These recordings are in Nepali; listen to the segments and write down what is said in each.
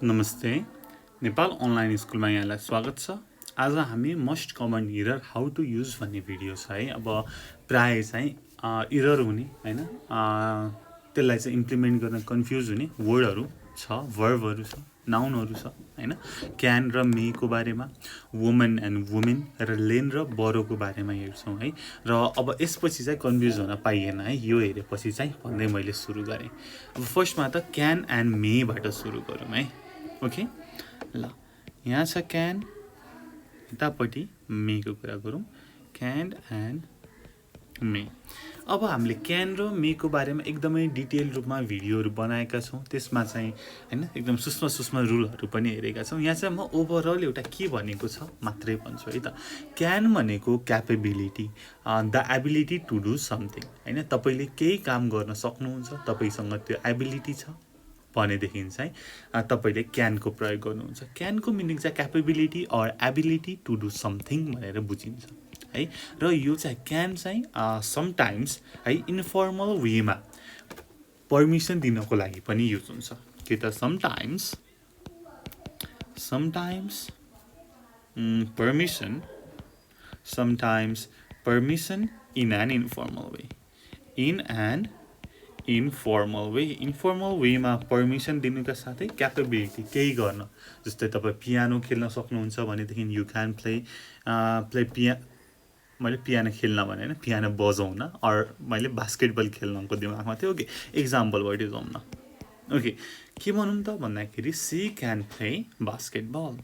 नमस्ते नेपाल अनलाइन स्कुलमा यहाँलाई स्वागत छ। आज हामी most common error how to use भन्ने भिडियो छ है। अब प्राय चाहिँ इरर हुने हैन, त्यसलाई चाहिँ इम्प्लिमेन्ट गर्न कन्फ्युज हुने वर्डहरू छ, भर्बहरू छ, नाउनहरू छ हैन। क्यान र मे को बारेमा, वुमन एन्ड वुमेन र लेन र बरोको बारेमा हेर्छौँ है। र अब यसपछि चाहिँ कन्फ्युज हुन पाइएन है, यो हेरेपछि चाहिँ भन्दै मैले सुरु गरेँ। अब फर्स्टमा त क्यान एन्ड मेबाट सुरु गरौँ है। ओके ल, यहाँ छ क्यान, यतापट्टि मेको कुरा गरौँ, क्यान एन्ड मे। अब हामीले क्यान र मेको बारेमा एकदमै डिटेल रूपमा भिडियोहरू बनाएका छौँ। त्यसमा चाहिँ हैन एकदम सूक्ष्म रुलहरू पनि हेरेका छौँ। यहाँ चाहिँ म ओभरअल एउटा के भनेको छ मात्रै भन्छु है त। क्यान भनेको capability, the ability to do something हैन। तपाईँले केही काम गर्न सक्नुहुन्छ, तपाईँसँग त्यो एबिलिटी छ भनेदेखि चाहिँ तपाईँले क्यानको प्रयोग गर्नुहुन्छ। क्यानको मिनिङ चाहिँ capability or ability to do something भनेर बुझिन्छ है। र यो चाहिँ क्यान चाहिँ समटाइम्स है इन्फर्मल वेमा पर्मिसन दिनको लागि पनि युज हुन्छ कि त sometimes permission in an informal way, informal वेमा पर्मिसन दिनुका साथै क्यापेबिलिटी केही गर्न, जस्तै तपाईँ पियानो खेल्न सक्नुहुन्छ भनेदेखि यु क्यान प्ले मैले पियानो खेल्न भने होइन, पियानो बजाउन, अर मैले बास्केटबल खेल्नको दिमागमा थियो। ओके, इक्जाम्पलबाट जाउँ न। ओके, के भनौँ त भन्दाखेरि सी क्यान प्ले बास्केटबल।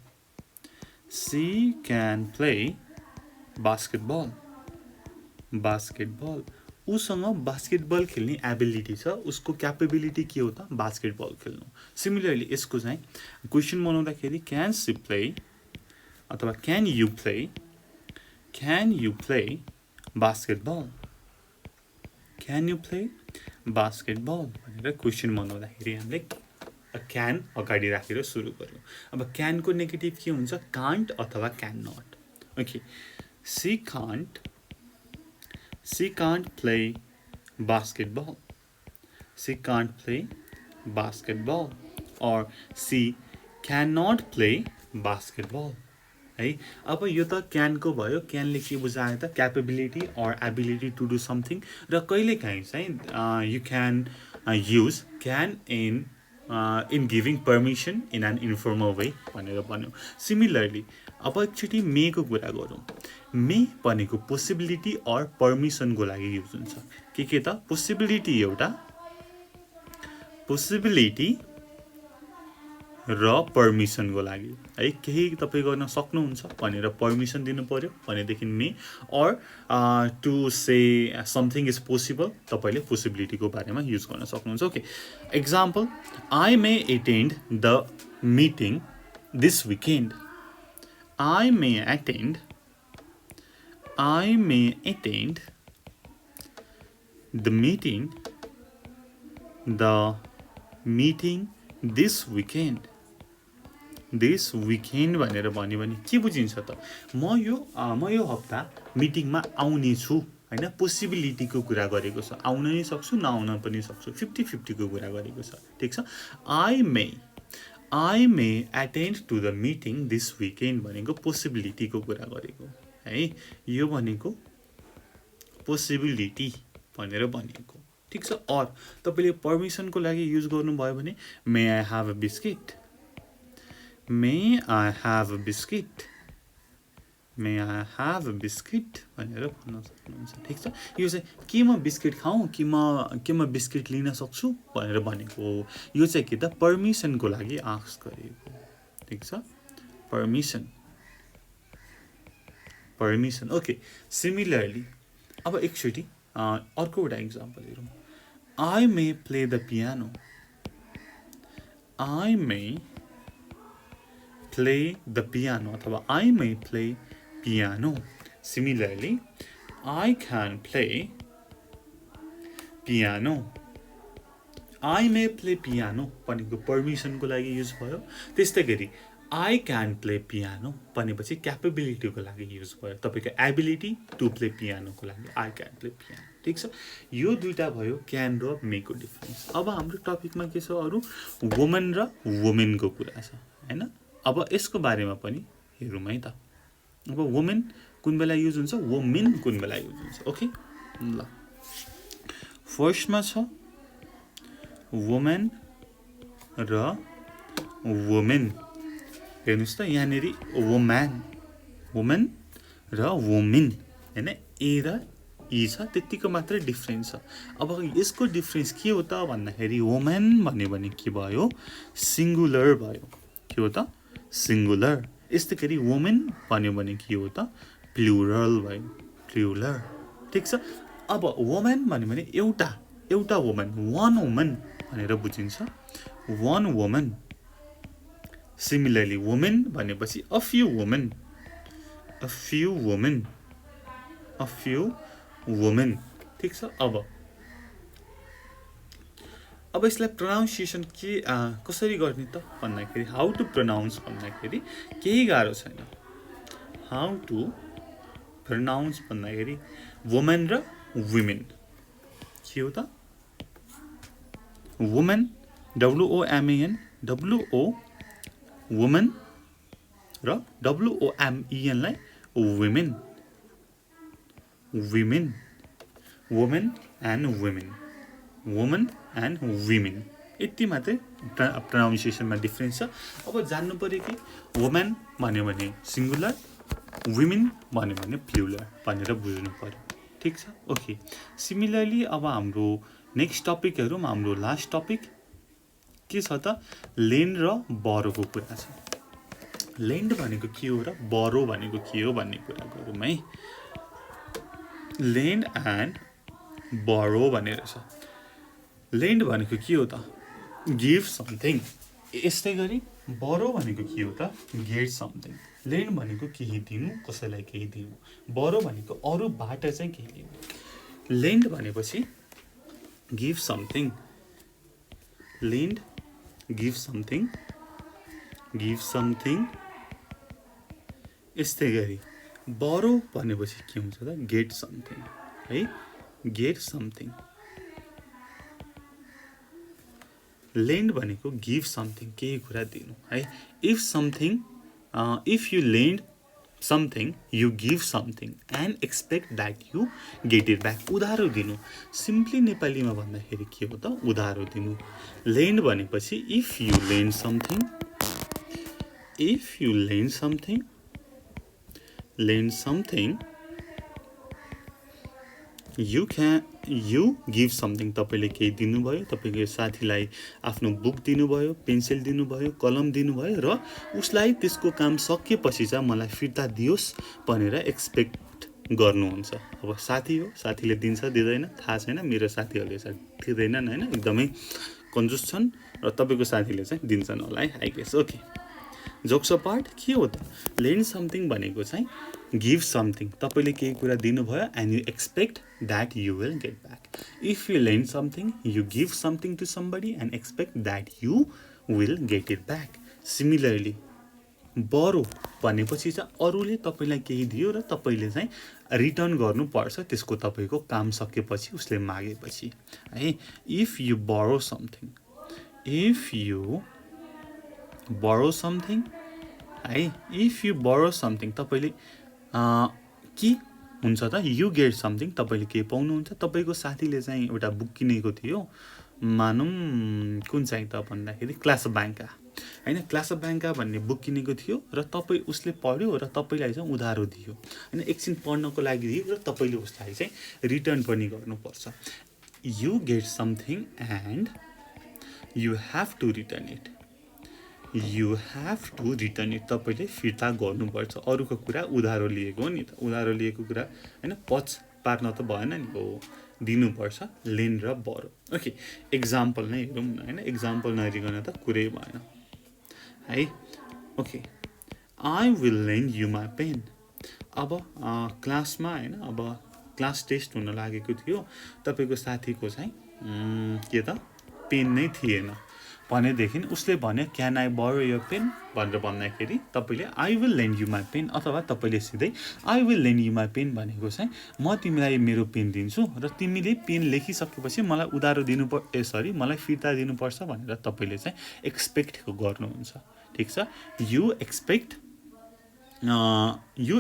उसँग बास्केटबल खेल्ने एबिलिटी छ, उसको क्यापेबिलिटी के हो त बास्केटबल खेल्नु। सिमिलरली यसको चाहिँ क्वेसन बनाउँदाखेरि क्यान सी प्ले अथवा क्यान यु प्ले बास्केटबल भनेर क्वेसन बनाउँदाखेरि हामीले क्यान अगाडि राखेर सुरु गर्यो। अब क्यानको नेगेटिभ के हुन्छ, कान्ट अथवा can not. Okay, she can't play basketball or she cannot play basketball है। अब यो त क्यानको भयो। क्यानले के बुझायो त capability or ability to do something. र कहिलेकाहीँ चाहिँ you can use can in giving permission in an informal way भनेर भन्यो। सिमिलरली अब एकचोटि मेको कुरा गरौँ। मे भनेको पोसिबिलिटी अर पर्मिसनको लागि युज हुन्छ। के त पोसिबिलिटी र पर्मिसनको लागि है। केही तपाईँ गर्न सक्नुहुन्छ भनेर पर्मिसन दिनु पर्यो भनेदेखि may, or to say something is possible तपाईँले पोसिबिलिटीको बारेमा युज गर्न सक्नुहुन्छ। Okay, example, I may attend the meeting this weekend. I may attend the meeting this weekend भनेर भन्यो भने के बुझिन्छ त, म यो हप्ता मिटिङमा आउने छु हैन। पोसिबिलिटीको कुरा गरेको छ, आउन नि सक्छु नआउन पनि सक्छु, 50-50 को कुरा गरेको छ। ठिक छ, I may attend to the meeting this weekend भनेको पोसिबिलिटीको कुरा गरेको है। यो भनेको पोसिबिलिटी भनेर भनिएको। ठिक छ, अर तपाईँले पर्मिसनको लागि युज गर्नुभयो भने मे आई हेभ अ बिस्किट भनेर भन्न सक्नुहुन्छ। ठिक छ, यो चाहिँ के म बिस्किट खाऊँ कि म बिस्किट लिन सक्छु भनेर भनेको हो। यो चाहिँ के त पर्मिसनको लागि आस्क गरेको। ठिक छ, पर्मिसन। ओके, सिमिलरली अब एकचोटि अर्को एउटा इक्जाम्पल हेरौँ। I may play the piano अथवा I may play piano. Similarly I can play piano. I may play piano भनेको पर्मिसनको लागि युज भयो। त्यस्तै गरी आई क्यान प्ले पियानो भनेपछि क्यापेबिलिटीको लागि युज भयो। तपाईँको एबिलिटी टु प्ले पियानोको लागि आई क्यान प्ले पियानो। ठिक छ। यो दुईटा भयो क्यान र मेको डिफरेन्स। अब हाम्रो टपिकमा के छ अरू वुमन र वुमेनको कुरा छ हैन। अब यसको बारेमा पनि हेरौँ है त। अब वुमेन कुन बेला युज हुन्छ, वुमेन कुन बेला युज हुन्छ। ओके ल फर्स्टमा छ वुमेन र वुमेन। हेर्नुहोस् त यहाँनिर वुमेन र वुमेन हैन, ए र ई छ, त्यतिको मात्रै डिफ्रेन्स छ। अब यसको डिफ्रेन्स के हो त भन्दाखेरि वुमेन भन्यो भने के भयो, सिङ्गुलर भयो। के हो त सिङ्गुलर। यस्तै गरी वुमेन भन्यो भने के हो त प्लुरल भयो, प्लुरल। ठिक छ। अब वुमेन भन्यो भने एउटा वुमन, वान वुमन भनेर बुझिन्छ, वान वुमन। सिमिलरली वुमेन भनेपछि a few women, a few women, a few women. ठिक छ। अब यसलाई प्रोनाउन्सिएसन के कसरी गर्ने त भन्दाखेरि हाउ टु प्रोनाउन्स भन्दाखेरि केही गाह्रो छैन। हाउ टु प्रोनाउन्स भन्दाखेरि वुमेन र वुमेन के हो त वुमेन WOMAN वुमेन र WOMEN लाई women, women, women and women, women and women. यति मात्रै प्रोनाउन्सिएसनमा डिफ्रेन्स छ। अब जान्नु पर्यो कि वुमेन भन्यो भने सिङ्गुलर, वुमेन भन्यो भने प्लुरल भनेर बुझ्नु पर्यो। ठिक छ। ओके सिमिलरली अब हाम्रो नेक्स्ट टपिक हेरौँ। हाम्रो लास्ट टपिक के छ त लेन्ड र बरोको कुरा छ। लेन्ड भनेको के हो र बरो भनेको के हो भन्ने कुरा गरौँ है। लेन्ड एन्ड बरो भनेर छ। लेन्ड भनेको के हो त गिभ समथिङ। यस्तै गरी बरो भनेको के हो त गेट समथिङ। लेन्ड भनेको केही दिनु, कसैलाई केही दिनु। बरो भनेको अरूबाट चाहिँ केही दिनु। लेन्ड भनेपछि give something, lend give something, give something. यस्तै गरी बरो भनेपछि के हुन्छ त गेट समथिङ है, गेट समथिङ। लेन्ड भनेको गिभ समथिङ, केही कुरा दिनु है। If something if you lend something you give something and expect that you get it back. उधारो दिनु। सिम्पली नेपालीमा भन्दाखेरि के हो त उधारो दिनु। लेन्ड भनेपछि if you lend something, if you lend something, lend something you give something. तपाईँले केही दिनुभयो, तपाईँको साथीलाई आफ्नो बुक दिनुभयो, पेन्सिल दिनुभयो, कलम दिनुभयो र उसलाई त्यसको काम सकेपछि चाहिँ मलाई फिर्ता दियोस् भनेर एक्सपेक्ट गर्नुहुन्छ। अब साथी हो, साथीले दिन्छ दिँदैन थाहा छैन। मेरो साथीहरूले चाहिँ दिँदैनन् होइन, एकदमै कन्जुस छन् र तपाईँको साथीले चाहिँ दिन्छन् होला है I guess. Okay jokes apart के हो त लेन्ड समथिङ भनेको चाहिँ गिभ समथिङ। तपाईँले केही कुरा दिनुभयो and you expect that you will get back. If you lend something you give something to somebody and expect that you will get it back. Similarly borrow भनेपछि चाहिँ अरूले तपाईँलाई केही दियो र तपाईँले चाहिँ रिटर्न गर्नुपर्छ त्यसको तपाईँको काम सकेपछि, उसले मागेपछि है। इफ यु बरो समथिङ, इफ यु बरो समथिङ है, इफ यु बरो समथिङ तपाईँले के हुन्छ त यु गेट समथिङ, तपाईँले केही पाउनुहुन्छ। तपाईँको साथीले चाहिँ एउटा बुक किनेको थियो, मानौँ कुन चाहिँ त भन्दाखेरि क्लास अफ ब्याङ्का होइन, क्लास अफ ब्याङ्का भन्ने बुक किनेको थियो र तपाईँ उसले पढ्यो र तपाईँलाई चाहिँ उधारो दियो होइन, एकछिन पढ्नको लागि दियो र तपाईँले उसलाई चाहिँ रिटर्न पनि गर्नुपर्छ। You get something and you have to return it, you have to return it. तपाईँले फिर्ता गर्नुपर्छ। अरूको कुरा उधारो लिएको हो नि त, उधारो लिएको कुरा होइन पच पार्न त भएन नि, हो दिनुपर्छ। लेन्ड र बरो। ओके एक्जाम्पल नै हेरौँ न होइन, एक्जाम्पल नहेरिकन त कुरै भएन है। Okay I will lend you my pen. अब क्लासमा होइन, अब क्लास टेस्ट हुन लागेको थियो, तपाईँको साथीको चाहिँ के त पेन नै थिएन। भनेदेखि उसले भन्यो can I borrow your pen भनेर भन्दाखेरि तपाईँले I will lend you my pen अथवा तपाईँले सिधै I will lend you my pen भनेको चाहिँ म तिमीलाई मेरो पेन दिन्छु र तिमीले पेन लेखिसकेपछि मलाई उधारो मलाई फिर्ता दिनुपर्छ भनेर तपाईँले चाहिँ एक्सपेक्ट गर्नुहुन्छ ठिक छ you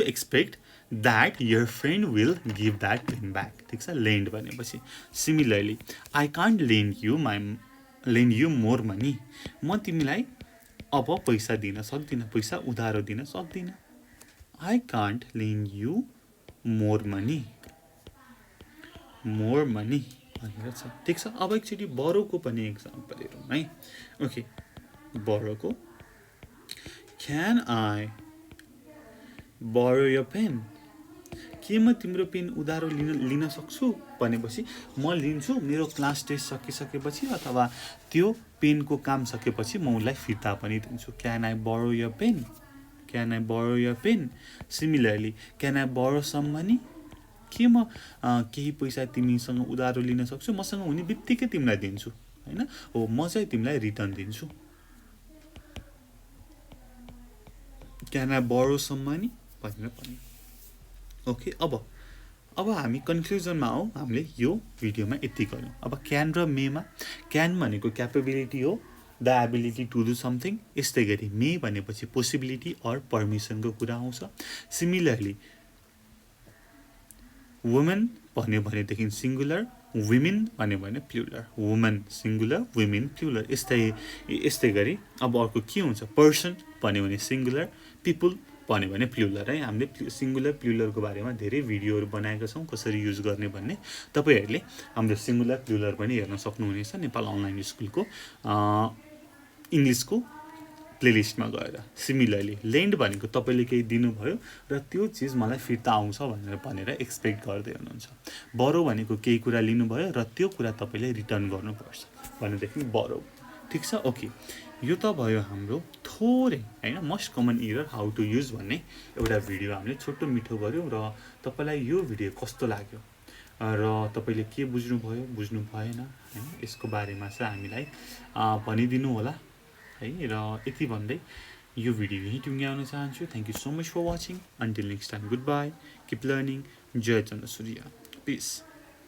expect that your friend will give that pen back ठिक छ लेन्ड भनेपछि similarly I can't lend you more money म तिमीलाई अब पैसा दिन सक्दिनँ पैसा उधारो दिन सक्दिनँ I can't lend you more money भनेर छ ठिक छ अब एकचोटि बरोको पनि एक्जाम्पल हेरौँ है okay बरोको can I borrow your pain के म तिम्रो पेन उधारो लिन सक्छु भनेपछि म लिन्छु मेरो क्लास टेस्ट सकिसकेपछि अथवा त्यो पेनको काम सकेपछि म उसलाई फिर्ता पनि दिन्छु can I borrow your pen similarly can I borrow some money के म केही पैसा तिमीसँग उधारो लिन सक्छु मसँग हुने बित्तिकै तिमीलाई दिन्छु होइन हो म चाहिँ तिमीलाई रिटर्न दिन्छु can I borrow some money भनेर भन्यो ओके अब हामी कन्क्लुजनमा आऊ हामीले यो भिडियोमा यति गऱ्यौँ अब क्यान र मेमा क्यान भनेको क्यापेबिलिटी हो the ability to do something यस्तै गरी मे भनेपछि पोसिबिलिटी अर पर्मिसनको कुरा आउँछ सिमिलरली वुमेन भन्यो भनेदेखि सिङ्गुलर वुमेन भन्यो भने plural women singular women plural यस्तै गरी अब अर्को के हुन्छ पर्सन भन्यो भने सिङ्गुलर पिपुल भन्यो भने प्लुरल है हामीले सिङ्गुलर प्लुरलको बारेमा धेरै भिडियोहरू बनाएका छौँ कसरी युज गर्ने भन्ने तपाईँहरूले हाम्रो सिङ्गुलर प्लुरल पनि हेर्न सक्नुहुनेछ नेपाल अनलाइन स्कुलको इङ्ग्लिसको प्लेलिस्टमा गएर सिमिलरली लेन्ड भनेको तपाईँले केही दिनुभयो र त्यो चिज मलाई फिर्ता आउँछ भनेर एक्सपेक्ट गर्दै हुनुहुन्छ बरो भनेको केही कुरा लिनुभयो र त्यो कुरा तपाईँले रिटर्न गर्नुपर्छ भनेदेखि बरो ठिक छ ओके यो त भयो हाम्रो थोरै होइन most common error how to use भन्ने एउटा भिडियो हामीले छोटो मिठो गऱ्यौँ र तपाईँलाई यो भिडियो कस्तो लाग्यो र तपाईँले के बुझ्नु भएन होइन यसको बारेमा चाहिँ हामीलाई भनिदिनु होला है र यति भन्दै यो भिडियो यहीँ टुङ्ग्याउन चाहन्छु thank you so much for watching until next time goodbye keep learning जय चन्द्र सूर्य पिस